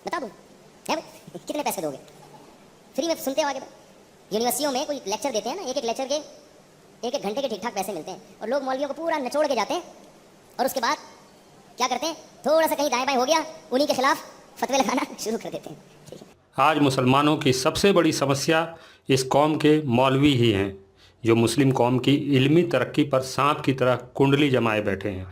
बता दूँ है भाई, कितने पैसे दोगे? फ्री में सुनते हो आगे। यूनिवर्सिटियों में कोई लेक्चर देते हैं ना, एक एक लेक्चर के एक एक घंटे के ठीक ठाक पैसे मिलते हैं, और लोग मौलवियों को पूरा निचोड़ के जाते हैं, और उसके बाद क्या करते हैं, थोड़ा सा कहीं दाएं बाएं हो गया, उन्हीं के खिलाफ फतवे लगाना शुरू कर देते हैं। ठीक है। आज मुसलमानों की सबसे बड़ी समस्या इस कौम के मौलवी ही हैं, जो मुस्लिम कौम की इल्मी तरक्की पर सांप की तरह कुंडली जमाए बैठे हैं।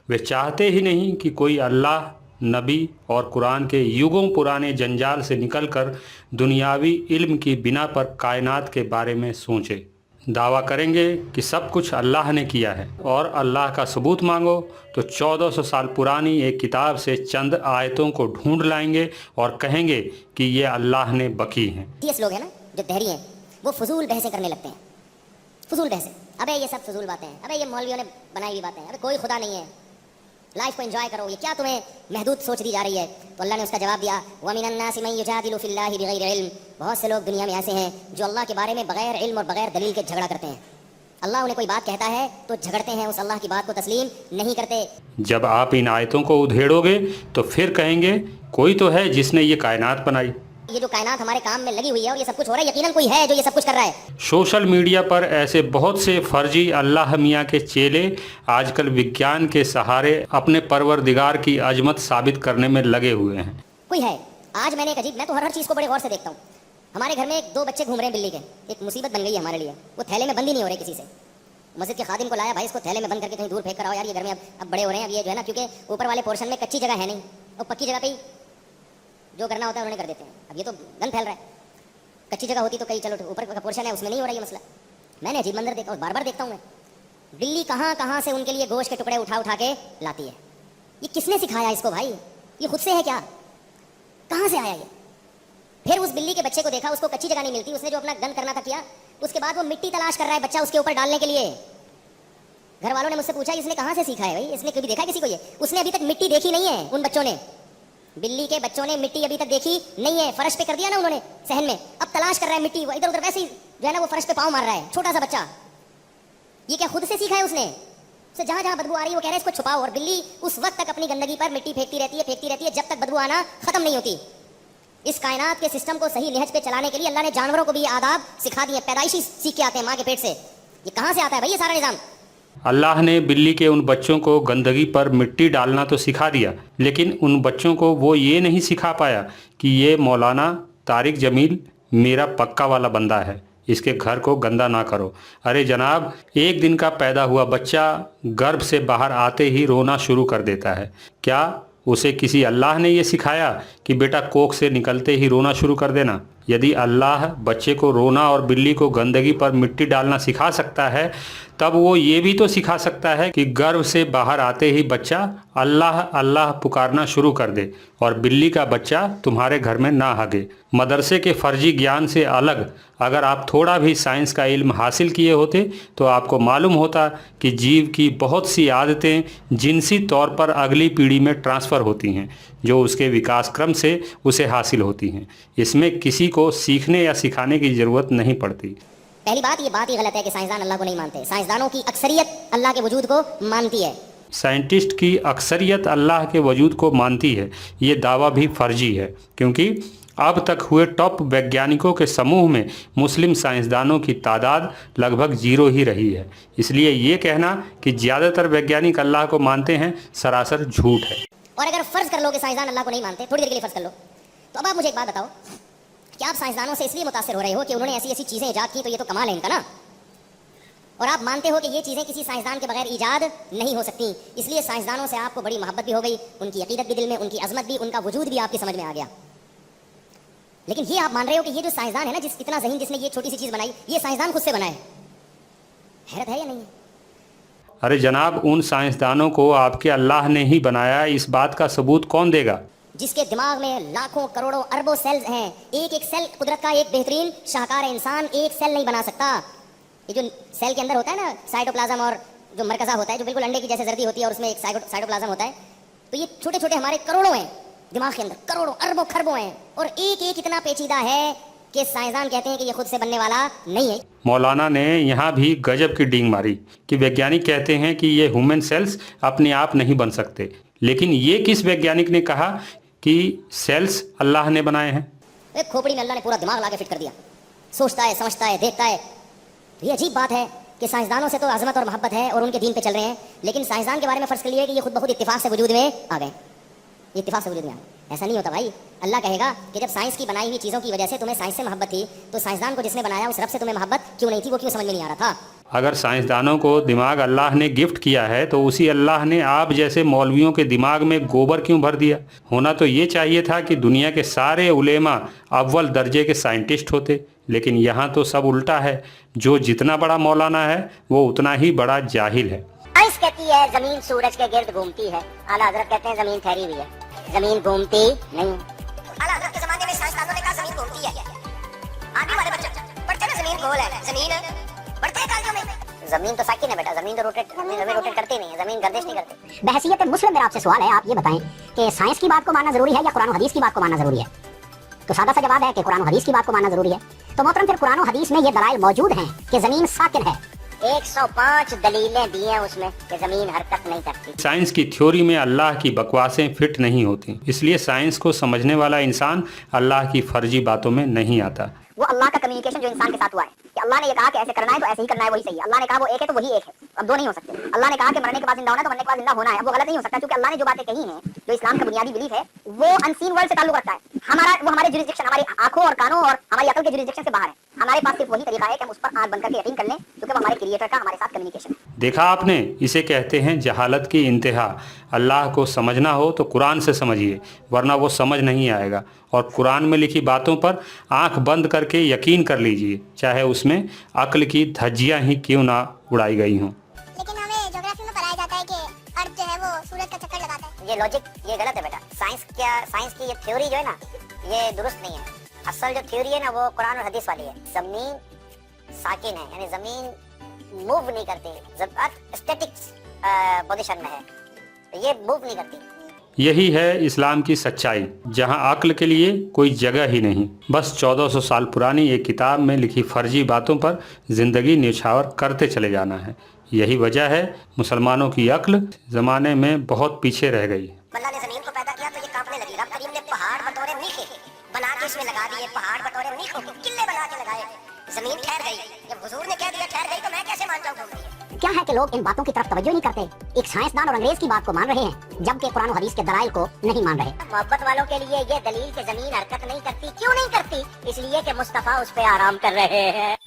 वे चाहते ही नहीं कि कोई अल्लाह, नबी और कुरान के युगों पुराने जंजाल से निकलकर दुनियावी इल्म की बिना पर कायनात के बारे में सोचे। दावा करेंगे कि सब कुछ अल्लाह ने किया है, और अल्लाह का सबूत मांगो तो 1400 साल पुरानी एक किताब से चंद आयतों को ढूंढ लाएंगे और कहेंगे कि ये अल्लाह ने बकी हैं। ये लोग हैं ना जो दहरी हैं, वो फजूल बहसें करने लगते हैं। फजूल बहसें, अबे ये सब फजूल बातें हैं, अबे ये मौलवियों ने बनाई हुई बातें हैं, अबे कोई खुदा नहीं है, लाइफ को एंजॉय करो, ये क्या तुम्हें महदूद सोच दी जा रही है? तो अल्लाह ने उसका जवाब दिया, वमिनन नासि मन युजादिलु फिल्लाहि बिगैरि इल्म। बहुत से लोग दुनिया में ऐसे हैं जो अल्लाह के बारे में बगैर इल्म और बगैर दलील के झगड़ा करते हैं। अल्लाह उन्हें कोई बात कहता है तो झगड़ते हैं, उस अल्लाह की बात को तस्लीम नहीं करते। जब आप इन आयतों को उधेड़ोगे तो फिर कहेंगे कोई तो है जिसने ये कायनात बनाई। ये जो कायनात हमारे काम में लगी हुई है और ये सब कुछ हो रहा है, यकीनन कोई है जो ये सब कुछ कर रहा है। सोशल मीडिया पर ऐसे बहुत से फर्जी अल्लाह मियाँ के चेले आजकल विज्ञान के सहारे अपने परवरदिगार की अजमत साबित करने में लगे हुए हैं। कोई है। आज मैंने एक अजीब, मैं तो हर चीज़ को बड़े गौर से देखता हूँ। हमारे घर में दो बच्चे घूम रहे हैं बिल्ली के, एक मुसीबत बन गई है हमारे लिए। वो थैले में बंद ही नहीं हो रहे किसी से। मस्जिद के खादिम को लाया, भाई इसको थैले में बंद करके कहीं दूर फेंक कर आओ यार, ये घर में अब बड़े हो रहे हैं, अब ये जो है ना, क्योंकि ऊपर वाले पोर्शन में कच्ची जगह है नहीं, और पक्की जगह पे ही जो करना होता है उन्होंने कर देते हैं। अब ये तो गंद फैल रहा है, कच्ची जगह होती तो कहीं चलो ऊपर का पोर्शन है उसमें नहीं हो रहा ये मसला। मैंने अजीब मंजर देखा, बार बार देखता हूँ मैं, बिल्ली कहाँ कहाँ से उनके लिए गोश्त के टुकड़े उठा उठा के लाती है। ये किसने सिखाया इसको भाई? ये खुद से है क्या? कहाँ से आया ये? फिर उस बिल्ली के बच्चे को देखा, उसको कच्ची जगह नहीं मिलती, उसने जो अपना गंद करना था किया, उसके बाद वो मिट्टी तलाश कर रहा है बच्चा उसके ऊपर डालने के लिए। घर वालों ने मुझसे पूछा इसने कहाँ से सीखा है भाई, इसने कभी देखा किसी को ये? उसने अभी तक मिट्टी देखी नहीं है। उन बच्चों ने, बिल्ली के बच्चों ने मिट्टी अभी तक देखी नहीं है। फर्श पे कर दिया ना उन्होंने सहन में, अब तलाश कर रहा है मिट्टी, वो इधर उधर वैसे ही जो है ना वो फर्श पे पाँव मार रहा है, छोटा सा बच्चा। ये क्या खुद से सीखा है उसने? उसे जहाँ जहाँ बदबू आ रही है वो कह रहा है इसको छुपाओ, और बिल्ली उस वक्त तक अपनी गंदगी पर मिट्टी फेंकती रहती है जब तक बदबू आना खत्म नहीं होती। इस कायनात के सिस्टम को सही नहज पे चलाने के लिए अल्लाह ने जानवरों को भी ये आदाब सिखा दिए, पैदाइशी सीख के आते हैं माँ के पेट से। ये कहाँ से आता है भाई ये सारा निज़ाम? अल्लाह ने बिल्ली के उन बच्चों को गंदगी पर मिट्टी डालना तो सिखा दिया, लेकिन उन बच्चों को वो ये नहीं सिखा पाया कि ये मौलाना तारिक जमील मेरा पक्का वाला बंदा है, इसके घर को गंदा ना करो। अरे जनाब, एक दिन का पैदा हुआ बच्चा गर्भ से बाहर आते ही रोना शुरू कर देता है। क्या उसे किसी अल्लाह ने ये सिखाया कि बेटा कोख से निकलते ही रोना शुरू कर देना? यदि अल्लाह बच्चे को रोना और बिल्ली को गंदगी पर मिट्टी डालना सिखा सकता है, तब वो ये भी तो सिखा सकता है कि गर्भ से बाहर आते ही बच्चा अल्लाह अल्लाह पुकारना शुरू कर दे और बिल्ली का बच्चा तुम्हारे घर में ना हगे। मदरसे के फर्जी ज्ञान से अलग अगर आप थोड़ा भी साइंस का इल्म हासिल किए होते तो आपको मालूम होता कि जीव की बहुत सी आदतें जिनसी तौर पर अगली पीढ़ी में ट्रांसफ़र होती हैं, जो उसके विकास क्रम से उसे हासिल होती हैं। इसमें किसी को सीखने या सिखाने की ज़रूरत नहीं पड़ती। पहली बात, ये बात ही गलत है कि साइंसदान अल्लाह को नहीं मानते। साइंसदानों की अक्सरियत अल्लाह के वजूद को मानती है। साइंटिस्ट की अक्सरियत अल्लाह के वजूद को मानती है, ये दावा भी फर्जी है, क्योंकि अब तक हुए टॉप वैज्ञानिकों के समूह में मुस्लिम साइंसदानों की तादाद लगभग 0 ही रही है। इसलिए ये कहना कि ज़्यादातर वैज्ञानिक अल्लाह को मानते हैं सरासर झूठ है। और अगर फ़र्ज़ कर लो कि साइंसदान अल्लाह को नहीं मानते, थोड़ी देर के लिए फ़र्ज़ कर लो, तो अब आप मुझे एक बात बताओ, क्या आप साइंसदानों से इसलिए मुतासिर हो रहे हो कि उन्होंने ऐसी ऐसी चीज़ें ईजाद की तो ये तो कमाल है इनका ना, और आप मानते हो कि ये चीज़ें किसी साइंसदान के बगैर ईजाद नहीं हो सकती, इसलिए साइंसदानों से आपको बड़ी मोहब्बत भी हो गई, उनकी अकीदत भी दिल में, उनकी अजमत भी, उनका वजूद भी आपकी समझ में आ गया। लेकिन ये आप मान रहे हो कि ये जो साइंसदान है ना, इतना ज़हीन जिसने ये छोटी सी चीज़ बनाई, ये साइंसदान खुद से बनाए। हैरत है या नहीं? अरे जनाब, उन साइंसदानों को आपके अल्लाह ने ही बनाया, इस बात का सबूत कौन देगा? जिसके दिमाग में लाखों करोड़ों अरबों सेल्स हैं, एक एक सेल कुदरत का एक बेहतरीन शाहकार इंसान एक सेल नहीं बना सकता। ये जो सेल के अंदर होता है ना साइटोप्लाज्म, और जो मरकज़ा होता है जो बिल्कुल अंडे की जैसे जर्दी होती है और उसमें एक साइटोप्लाज्म होता है, तो ये छोटे छोटे हमारे करोड़ों हैं दिमाग के अंदर, करोड़ों अरबों खरबों हैं, और एक एक इतना पेचीदा है कि साइंसदान कहते हैं कि ये खुद से बनने वाला नहीं है। मौलाना ने यहाँ भी गजब की डींग मारी कि वैज्ञानिक कहते हैं कि ये ह्यूमन सेल्स अपने आप नहीं बन सकते, लेकिन ये किस वैज्ञानिक ने कहा कि सेल्स अल्लाह ने बनाए हैं? एक खोपड़ी में अल्लाह ने पूरा दिमाग ला के फिट कर दिया, सोचता है, समझता है, देखता है। ये अजीब बात है कि साइंसदानों से तो अजमत और मोहब्बत है और उनके दीन पे चल रहे हैं, लेकिन साइंसदान के बारे में फ़र्ज़ कर लिए कि ये खुद ब खुद इत्तिफाक से वजूद में आ गए, इत्तिफाक से वजूद में आ गए। ऐसा नहीं होता भाई। अल्लाह कहेगा कि जब साइंस की बनाई हुई चीज़ों की वजह से तुम्हें साइंस से मोहब्बत थी, तो साइंसदान को जिसने बनाया उस रब से तुम्हें मोहब्बत क्यों नहीं थी, वो क्यों समझ में नहीं आ रहा था? अगर साइंसदानों को दिमाग अल्लाह ने गिफ्ट किया है तो उसी अल्लाह ने आप जैसे मौलवियों के दिमाग में गोबर क्यों भर दिया? होना तो ये चाहिए था कि दुनिया के सारे उलेमा अव्वल दर्जे के साइंटिस्ट होते, लेकिन यहाँ तो सब उल्टा है। जो जितना बड़ा मौलाना है वो उतना ही बड़ा जाहिल है। साइंस कहती है जमीन सूरज के गिर्द घूमती है, आला हज़रत कहते हैं जमीन ठहरी हुई है, जमीन घूमती नहीं। आला हज़रत के ज़माने में साइंसदानों ने कहा जमीन घूमती है। आगे वाले बच्चे पढ़ते ना जमीन गोल है, जमीन बढ़ते हैं तालियों में। जमीन तो साकिन है बेटा, जमीन तो जमीन रोटेट करती नहीं है, जमीन गर्दिश नहीं करती। बहसियत मुस्लिम मेरा आपसे सवाल है, आप ये बताएं कि साइंस की बात को मानना जरूरी है या कुरान और हदीस की बात को मानना जरूरी है? तो सादा सा जवाब है कि कुरान और हदीस की बात को मानना जरूरी है। तो मोहतरम फिर कुरान और हदीस में ये दलाइल मौजूद हैं कि जमीन साकिन है। 105 दलीलें दी हैं उसमें कि जमीन हरकत नहीं करती। साइंस की थ्योरी में अल्लाह की बकवासें फिट नहीं होती, इसलिए साइंस को समझने वाला इंसान अल्लाह की फर्जी बातों में नहीं आता। वो अल्लाह का कम्युनिकेशन जो इंसान के साथ हुआ है कि अल्लाह ने ये कहा कि ऐसे करना है तो ऐसे ही करना है, वही सही है। अल्लाह ने कहा वो एक है तो वही एक है, अब दो नहीं हो सकते। अल्लाह ने कहा कि मरने के बाद जिंदा होना है तो मरने के बाद जिंदा होना है, अब वो गलत नहीं हो सकता, क्योंकि अल्लाह ने जो बातें कही हैं, जो इस्लाम का बुनियादी बिलीफ है, वो अनसीन वर्ल्ड से ताल्लुक रखता है। वो हमारे जुरिसडिक्शन, हमारी आंखों और कानों और हमारी अकल के जुरिसडिक्शन से बाहर है। हमारे पास सिर्फ वही तरीका है कि हम उस पर आंख बंद करके यकीन कर लें, क्योंकि वो हमारे क्रिएटर का हमारे साथ कम्युनिकेशन है। देखा आपने, इसे कहते हैं जहालत की इंतहा। अल्लाह को समझना हो तो कुरान से समझिए, वरना वो समझ नहीं आएगा। और कुरान में लिखी बातों पर आंख बंद करके यकीन कर लीजिए, चाहे उसमें अक्ल की धज्जियां ही क्यों ना उड़ाई गई हों। लेकिन हमें ज्योग्राफी में पढ़ाया जाता है कि अर्थ जो है वो सूरज का चक्कर लगाता है। ये लॉजिक ये गलत है बेटा। साइंस की ये थ्योरी जो है ना, ये दुरुस्त नहीं है। असल जो थ्योरी है ना वो कुरान और हदीस वाली है। जमीन साकिन है, यानी जमीन मूव नहीं करती, अर्थ स्टैटिक पोजीशन में है, तो ये मूव नहीं करती। यही है इस्लाम की सच्चाई, जहां अक्ल के लिए कोई जगह ही नहीं। बस 1400 साल पुरानी एक किताब में लिखी फर्जी बातों पर जिंदगी न्यौछावर करते चले जाना है। यही वजह है मुसलमानों की अक्ल ज़माने में बहुत पीछे रह गई। अल्लाह ने जमीन को पैदा किया तो ये कांपने लगी। रब करीम ने पहाड़ बटोरे मीठे बना के इसमें लगा दिए, पहाड़ बटोरे मीठों के किले बना के लगाए, जमीन ठहर गई। जब हुजूर ने कह दिया ठहर गई तो मैं कैसे मान जाऊं? क्या है कि लोग इन बातों की तरफ तवज्जो नहीं करते, एक साइंसदान और अंग्रेज की बात को मान रहे हैं, जबकि कुरान और हदीस के दलाइल को नहीं मान रहे। मोहब्बत वालों के लिए ये दलील कि जमीन हरकत नहीं करती, क्यों नहीं करती? इसलिए कि मुस्तफा उस पे आराम कर रहे हैं।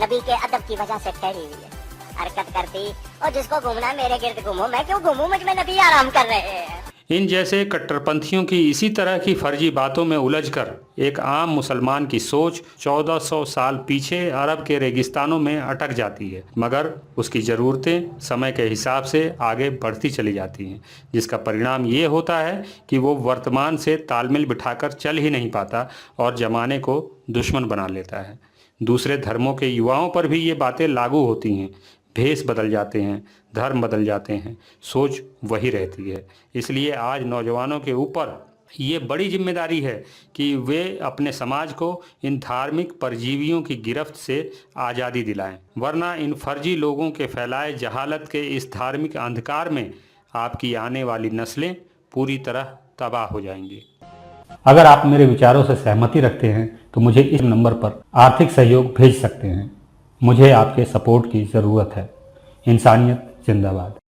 नबी के अदब की वजह से ठहरी हुई है, हरकत करती। और जिसको घूमना है मेरे गिर्द घूमो, मैं क्यों घूमूं? मुझ में नबी आराम कर रहे हैं। इन जैसे कट्टरपंथियों की इसी तरह की फर्जी बातों में उलझकर एक आम मुसलमान की सोच 1400 साल पीछे अरब के रेगिस्तानों में अटक जाती है, मगर उसकी ज़रूरतें समय के हिसाब से आगे बढ़ती चली जाती हैं, जिसका परिणाम ये होता है कि वो वर्तमान से तालमेल बिठाकर चल ही नहीं पाता और ज़माने को दुश्मन बना लेता है। दूसरे धर्मों के युवाओं पर भी ये बातें लागू होती हैं। भेष बदल जाते हैं, धर्म बदल जाते हैं, सोच वही रहती है। इसलिए आज नौजवानों के ऊपर ये बड़ी जिम्मेदारी है कि वे अपने समाज को इन धार्मिक परजीवियों की गिरफ्त से आज़ादी दिलाएं, वरना इन फर्जी लोगों के फैलाए जहालत के इस धार्मिक अंधकार में आपकी आने वाली नस्लें पूरी तरह तबाह हो जाएंगी। अगर आप मेरे विचारों से सहमति रखते हैं तो मुझे इस नंबर पर आर्थिक सहयोग भेज सकते हैं। मुझे आपके सपोर्ट की ज़रूरत है। इंसानियत जिंदाबाद।